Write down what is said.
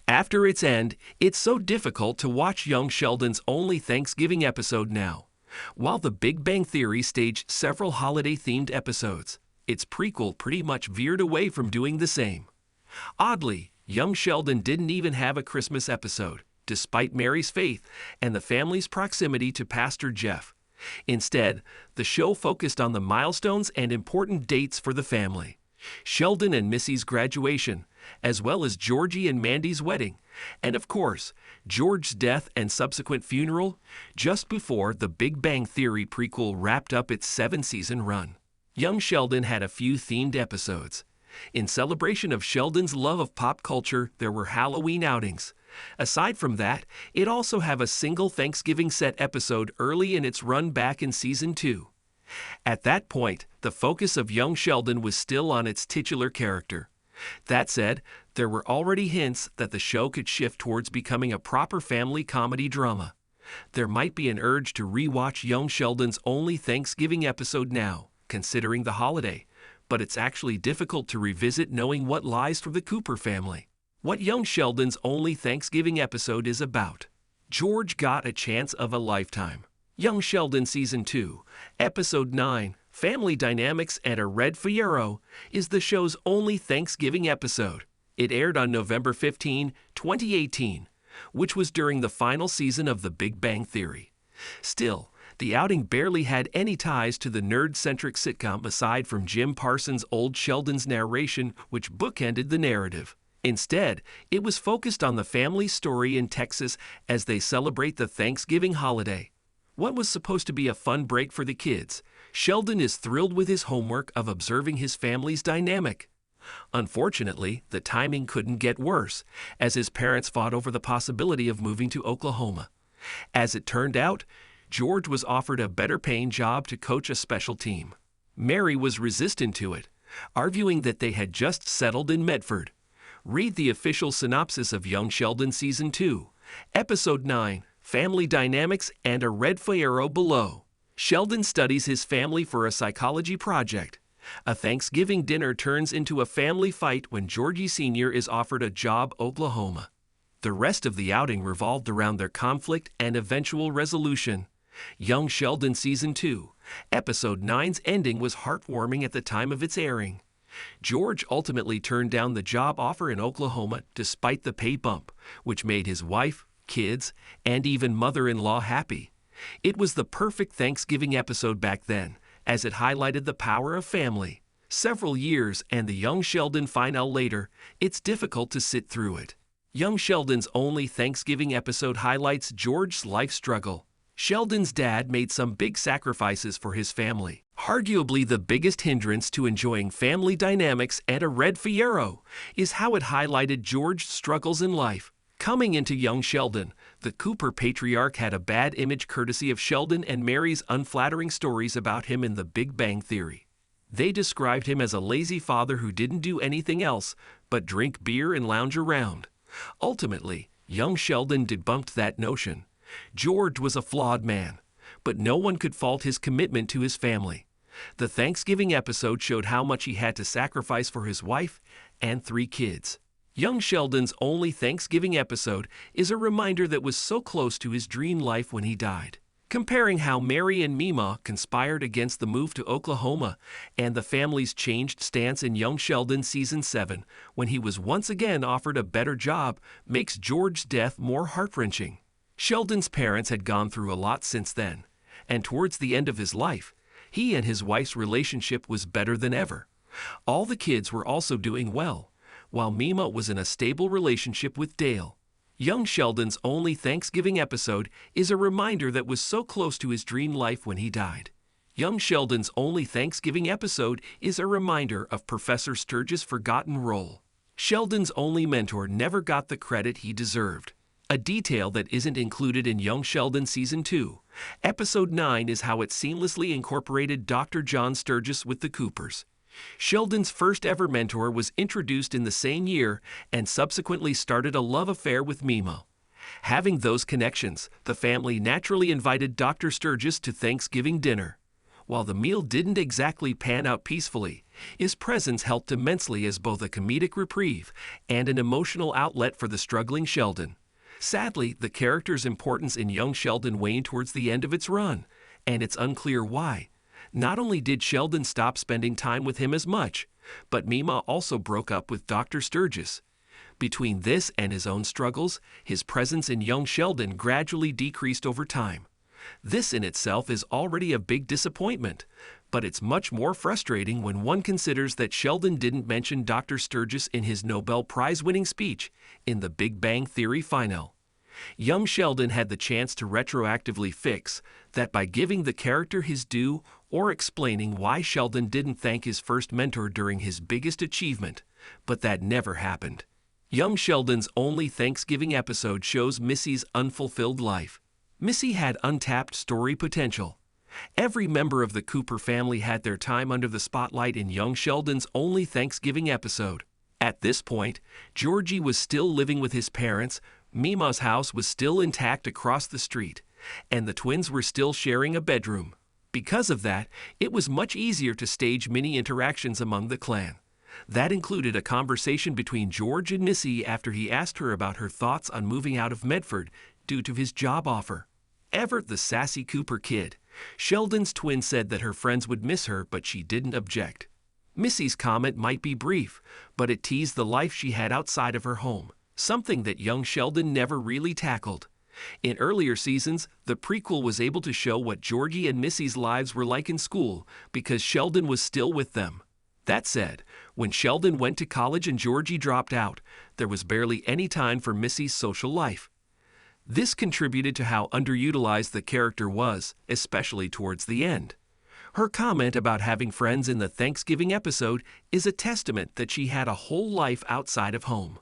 After its end, it's so difficult to watch young Sheldon's only Thanksgiving episode now. While The Big Bang Theory staged several holiday-themed episodes, its prequel pretty much veered away from doing the same. Oddly, young Sheldon didn't even have a Christmas episode, despite Mary's faith and the family's proximity to Pastor Jeff. Instead, the show focused on the milestones and important dates for the family. Sheldon and Missy's graduation, as well as Georgie and Mandy's wedding, and of course, George's death and subsequent funeral, just before The Big Bang Theory prequel wrapped up its 7-season run. Young Sheldon had a few themed episodes. In celebration of Sheldon's love of pop culture, there were Halloween outings. Aside from that, it also had a single Thanksgiving set episode early in its run back in Season 2. At that point, the focus of young Sheldon was still on its titular character. That said, there were already hints that the show could shift towards becoming a proper family comedy drama. There might be an urge to rewatch young Sheldon's only Thanksgiving episode now, considering the holiday, but it's actually difficult to revisit knowing what lies for the Cooper family. What young Sheldon's only Thanksgiving episode is about. George got a chance of a lifetime. Young Sheldon Season 2, Episode 9, Family Dynamics and a Red Fierro, is the show's only Thanksgiving episode. It aired on November 15, 2018, which was during the final season of The Big Bang Theory. Still, the outing barely had any ties to the nerd-centric sitcom aside from Jim Parsons' old Sheldon's narration, which bookended the narrative. Instead, it was focused on the family's story in Texas as they celebrate the Thanksgiving holiday. What was supposed to be a fun break for the kids, Sheldon is thrilled with his homework of observing his family's dynamic. Unfortunately, the timing couldn't get worse, as his parents fought over the possibility of moving to Oklahoma. As it turned out, George was offered a better-paying job to coach a special team. Mary was resistant to it, arguing that they had just settled in Medford. Read the official synopsis of Young Sheldon Season 2, Episode 9, Family Dynamics and a Red Fierro below. Sheldon studies his family for a psychology project. A Thanksgiving dinner turns into a family fight when Georgie Sr. is offered a job in Oklahoma. The rest of the outing revolved around their conflict and eventual resolution. Young Sheldon Season 2, Episode 9's ending was heartwarming at the time of its airing. George ultimately turned down the job offer in Oklahoma despite the pay bump, which made his wife, kids, and even mother-in-law happy. It was the perfect Thanksgiving episode back then, as it highlighted the power of family. Several years and the Young Sheldon finale later, it's difficult to sit through it. Young Sheldon's only Thanksgiving episode highlights George's life struggle. Sheldon's dad made some big sacrifices for his family. Arguably the biggest hindrance to enjoying family dynamics and a Red Fierro is how it highlighted George's struggles in life. Coming into Young Sheldon, the Cooper patriarch had a bad image courtesy of Sheldon and Mary's unflattering stories about him in The Big Bang Theory. They described him as a lazy father who didn't do anything else but drink beer and lounge around. Ultimately, Young Sheldon debunked that notion. George was a flawed man, but no one could fault his commitment to his family. The Thanksgiving episode showed how much he had to sacrifice for his wife and 3 kids. Young Sheldon's only Thanksgiving episode is a reminder that was so close to his dream life when he died. Comparing how Mary and Mima conspired against the move to Oklahoma and the family's changed stance in Young Sheldon Season 7 when he was once again offered a better job makes George's death more heart-wrenching. Sheldon's parents had gone through a lot since then, and towards the end of his life, he and his wife's relationship was better than ever. All the kids were also doing well, while Mima was in a stable relationship with Dale. Young Sheldon's only Thanksgiving episode is a reminder that was so close to his dream life when he died. Young Sheldon's only Thanksgiving episode is a reminder of Professor Sturge's forgotten role. Sheldon's only mentor never got the credit he deserved. A detail that isn't included in Young Sheldon Season 2, Episode 9 is how it seamlessly incorporated Dr. John Sturgis with the Coopers. Sheldon's first ever mentor was introduced in the same year and subsequently started a love affair with Mima. Having those connections, the family naturally invited Dr. Sturgis to Thanksgiving dinner. While the meal didn't exactly pan out peacefully, his presence helped immensely as both a comedic reprieve and an emotional outlet for the struggling Sheldon. Sadly, the character's importance in young Sheldon waned towards the end of its run, and it's unclear why. Not only did Sheldon stop spending time with him as much, but Mima also broke up with Dr. Sturgis. Between this and his own struggles, his presence in young Sheldon gradually decreased over time. This in itself is already a big disappointment, but it's much more frustrating when one considers that Sheldon didn't mention Dr. Sturgis in his Nobel Prize-winning speech in the Big Bang Theory final. Young Sheldon had the chance to retroactively fix that by giving the character his due or explaining why Sheldon didn't thank his first mentor during his biggest achievement, but that never happened. Young Sheldon's only Thanksgiving episode shows Missy's unfulfilled life. Missy had untapped story potential. Every member of the Cooper family had their time under the spotlight in young Sheldon's only Thanksgiving episode. At this point, Georgie was still living with his parents, Mima's house was still intact across the street, and the twins were still sharing a bedroom. Because of that, it was much easier to stage mini interactions among the clan. That included a conversation between George and Missy after he asked her about her thoughts on moving out of Medford due to his job offer. Everett, the sassy Cooper kid, Sheldon's twin, said that her friends would miss her, but she didn't object. Missy's comment might be brief, but it teased the life she had outside of her home, something that young Sheldon never really tackled. In earlier seasons, the prequel was able to show what Georgie and Missy's lives were like in school because Sheldon was still with them. That said, when Sheldon went to college and Georgie dropped out, there was barely any time for Missy's social life. This contributed to how underutilized the character was, especially towards the end. Her comment about having friends in the Thanksgiving episode is a testament that she had a whole life outside of home.